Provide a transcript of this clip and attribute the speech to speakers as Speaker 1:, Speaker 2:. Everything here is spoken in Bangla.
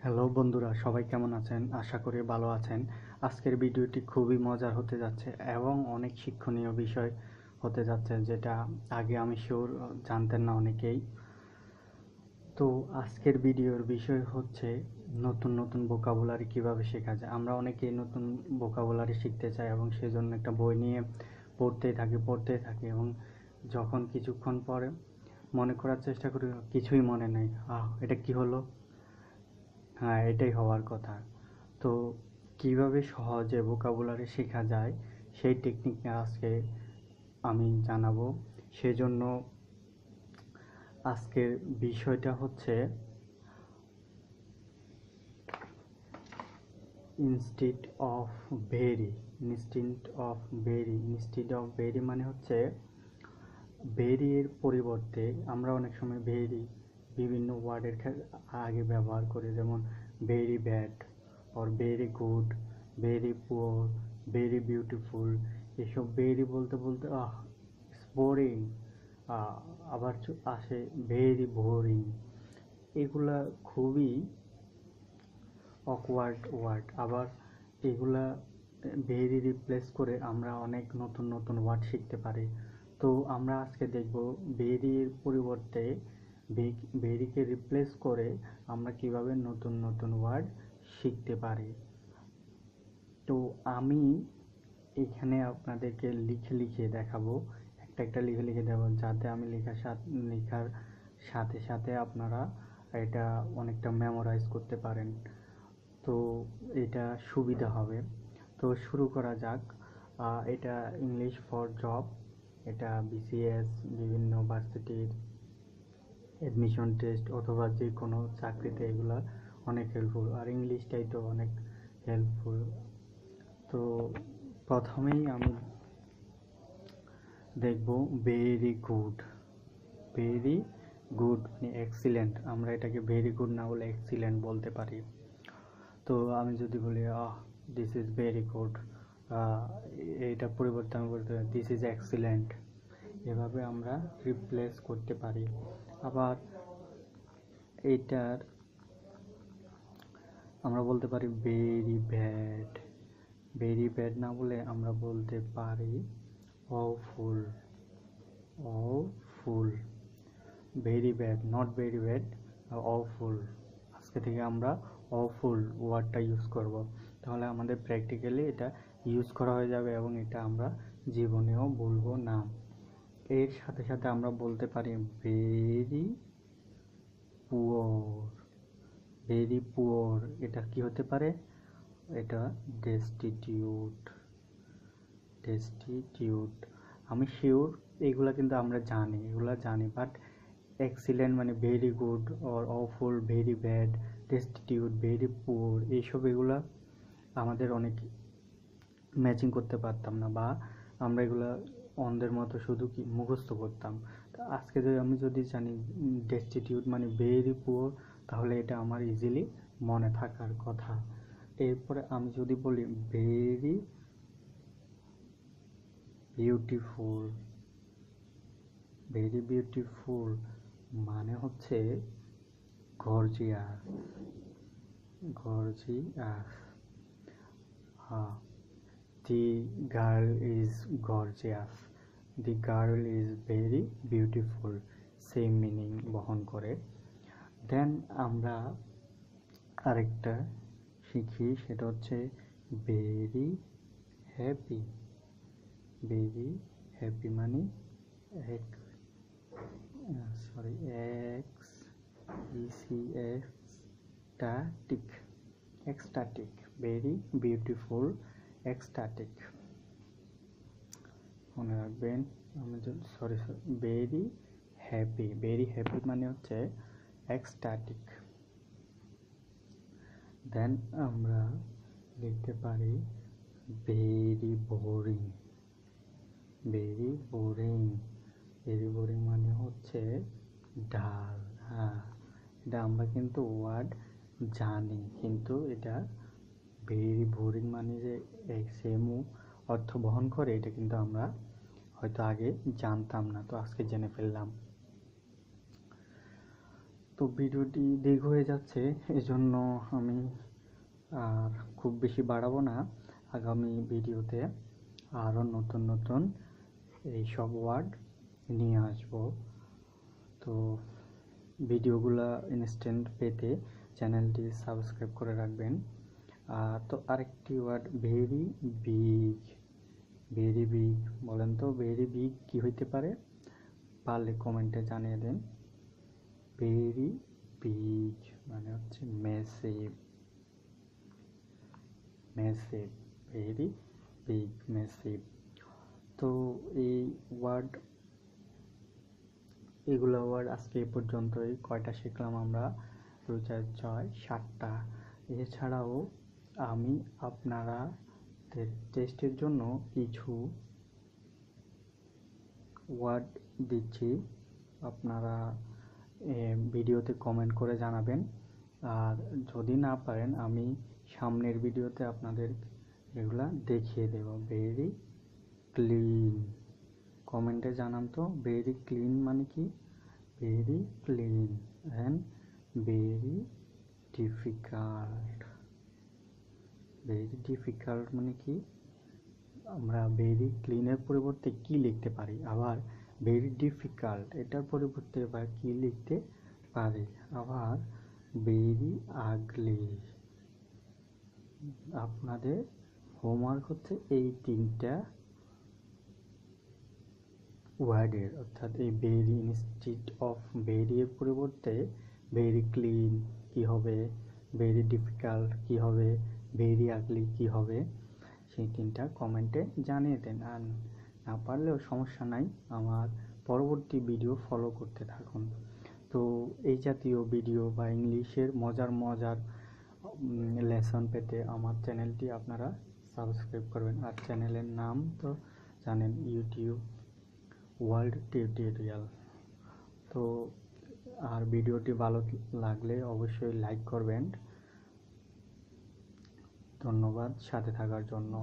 Speaker 1: হ্যালো বন্ধুরা, সবাই কেমন আছেন? আশা করি ভালো আছেন। আজকের ভিডিওটি খুবই মজার হতে যাচ্ছে এবং অনেক শিক্ষণীয় বিষয় হতে যাচ্ছে, যেটা আগে আমি শিওর জানতেন না অনেকেই। তো আজকের ভিডিওর বিষয় হচ্ছে নতুন নতুন ভোকাবুলারি কিভাবে শেখা যায়। আমরা অনেকেই নতুন ভোকাবুলারি শিখতে চাই এবং সেজন্য একটা বই নিয়ে পড়তেই থাকি এবং যখন কিছুক্ষণ পরে মনে করার চেষ্টা করি, কিছুই মনে নেই। এটা কি হলো? হ্যাঁ, এটাই হওয়ার কথা। তো কিভাবে সহজে ভোকাবুলারি শেখা যায় সেই টেকনিক আজকে আমি জানাবো। সেজন্য আজকের বিষয়টা হচ্ছে instead of very. Instead of very মানে হচ্ছে ভেরি এর পরিবর্তে আমরা অনেক সময় ভেরি বিভিন্ন ওয়ার্ডের আগে ব্যবহার করি, যেমন very bad or very good, very poor, very beautiful. এসব ভেরি বলতে বলতে ইটস বোরিং, আবার আসে ভেরি বোরিং। এগুলা খুবই অকওয়ার্ড ওয়ার্ড। আবার এগুলা ভেরি রিপ্লেস করে আমরা অনেক নতুন নতুন ওয়ার্ড শিখতে পারি। তো আমরা আজকে দেখব ভেরির পরিবর্তে ভেরিকে রিপ্লেস করে আমরা কিভাবে নতুন নতুন ওয়ার্ড শিখতে পারি। তো আমি এখানে আপনাদেরকে লিখে লিখে দেখাবো, একটা লিখে লিখে দেবো, যাতে আমি লেখার সাথে সাথে আপনারা এটা অনেকটা মেমোরাইজ করতে পারেন। তো এটা সুবিধা হবে। তো শুরু করা যাক। এটা ইংলিশ ফর জব। এটা বিসিএস, বিভিন্ন ভার্সিটির অ্যাডমিশন টেস্ট অথবা যে কোনো চাকরিতে এগুলা অনেক হেল্পফুল, আর ইংলিশটাই তো অনেক হেল্পফুল। তো প্রথমেই আমি দেখব ভেরি গুড। ভেরি গুড মানে এক্সিলেন্ট। আমরা এটাকে ভেরি গুড না বলে এক্সিলেন্ট বলতে পারি। তো আমি যদি বলি দিস ইজ ভেরি গুড, এইটা পরিবর্তে আমি বলতে পারি দিস ইজ এক্সিলেন্ট। এভাবে আমরা রিপ্লেস করতে পারি। আবার এইটার আমরা বলতে পারি ভেরি ব্যাড। ভেরি ব্যাড না বলে আমরা বলতে পারি awful. Awful, very bad, not very bad, awful. আজকে থেকে আমরা অফুল ওয়ার্ডটা ইউজ করব, তাহলে আমাদের প্র্যাকটিক্যালি এটা ইউজ করা হয়ে যাবে এবং এটা আমরা জীবনেও বলবো না। এর সাথে সাথে আমরা বলতে পারি ভেরি পুয়ার। ভেরি পুয়ার, এটা কি হতে পারে? এটা ডেস্টিটিউট। ডেস্টিটিউট, আমি শিওর এগুলা কিন্তু আমরা জানি, এগুলা জানি, বাট এক্সিলেন্ট মানে very good, or awful very bad, destitute very poor, এইসব এগুলা আমাদের অনেক ম্যাচিং করতে পারতাম না, বা আমরা এগুলা অন্ধের মতো শুধু কি মুখস্থ করতাম। তো আজকে আমি যদি জানি ডেস্টিটিউট মানে ভেরি পুয়ার, তাহলে এটা আমার ইজিলি মনে থাকার কথা। এরপরে আমি যদি বলি ভেরি বিউটিফুল। ভেরি বিউটিফুল মানে হচ্ছে গর্জিয়াস। গর্জিয়াস, হ্যাঁ। The girl is gorgeous, the girl is very beautiful, same meaning বহন করে। দেন আমরা আরেকটা শিখি, সেটা হচ্ছে ভেরি হ্যাপি। ভেরি হ্যাপি মানে এক্সটাটিক। এক্সটাটিক, ভেরি বিউটিফুল, এক্সটাটিক মনে রাখবেন। Very happy. ভেরি হ্যাপি মানে হচ্ছে এক্সটাটিক। দেন আমরা লিখতে পারি very boring. Very boring. Very boring মানে হচ্ছে ডাল। হ্যাঁ, এটা আমরা কিন্তু ওয়ার্ড জানি, কিন্তু এটা ভেরি বোরিং মানে যে সেম অর্থ বহন করে, এটা কিন্তু আমরা হয়তো আগে জানতাম না, তো আজকে জেনে ফেললাম। তো ভিডিওটি দীর্ঘ হয়ে যাচ্ছে, এজন্য আমি আর খুব বেশি বাড়াবো না। আগামী ভিডিওতে আরও নতুন নতুন এই সব ওয়ার্ড নিয়ে আসব। তো ভিডিওগুলা ইনস্ট্যান্ট পেতে চ্যানেলটি সাবস্ক্রাইব করে রাখবেন। তো আরেকটি word very big. Very big বলেন তো, ভেরি বিগ কি হইতে পারে? পারলে কমেন্টে জানিয়ে দেন। ভেরি বিগ মানে হচ্ছে massive. Massive, very big, massive. তো এই ওয়ার্ড, এগুলো ওয়ার্ড আজকে এই পর্যন্তই। কয়টা শিখলাম আমরা? 2 4 6 7টা। এছাড়াও আমি আপনারা টেস্টের জন্য কিছু ওয়ার্ড দিচ্ছি, আপনারা ভিডিওতে কমেন্ট করে জানাবেন। আর যদি না পারেন আমি সামনের ভিডিওতে আপনাদের এগুলা দেখিয়ে দেব। ভেরি ক্লিন, কমেন্টে জানান তো ভেরি ক্লিন মানে কি? Very clean. And very difficult. Very difficult মানে কি? আমরা ভেরি ক্লিনের পরিবর্তে কি লিখতে পারি? আবার ভেরি ডিফিকাল্ট এটার পরিবর্তে আবার কি লিখতে পারি? আবার ভেরি আগলি। আপনাদের হোমওয়ার্ক হচ্ছে এই 3টা ওয়ার্ডের, অর্থাৎ এই ভেরি ইনস্টিড অফ ভেরি এর পরিবর্তে ভেরি ক্লিন কি হবে, ভেরি ডিফিকাল্ট কি হবে, ভেরি আগলি কি হবে, সেই 3টা কমেন্টে জানিয়ে দেন। আর না পারলেও সমস্যা নাই, আমার পরবর্তী ভিডিও ফলো করতে থাকুন। তো এই জাতীয় ভিডিও বা ইংলিশের মজার মজার লেসন পেতে আমার চ্যানেলটি আপনারা সাবস্ক্রাইব করবেন। আর চ্যানেলের নাম তো জানেন, ইউটিউব ওয়ার্ল্ড টিউটোরিয়াল। তো আর ভিডিওটি ভালো লাগলে অবশ্যই লাইক করবেন। ধন্যবাদ সাথে থাকার জন্য।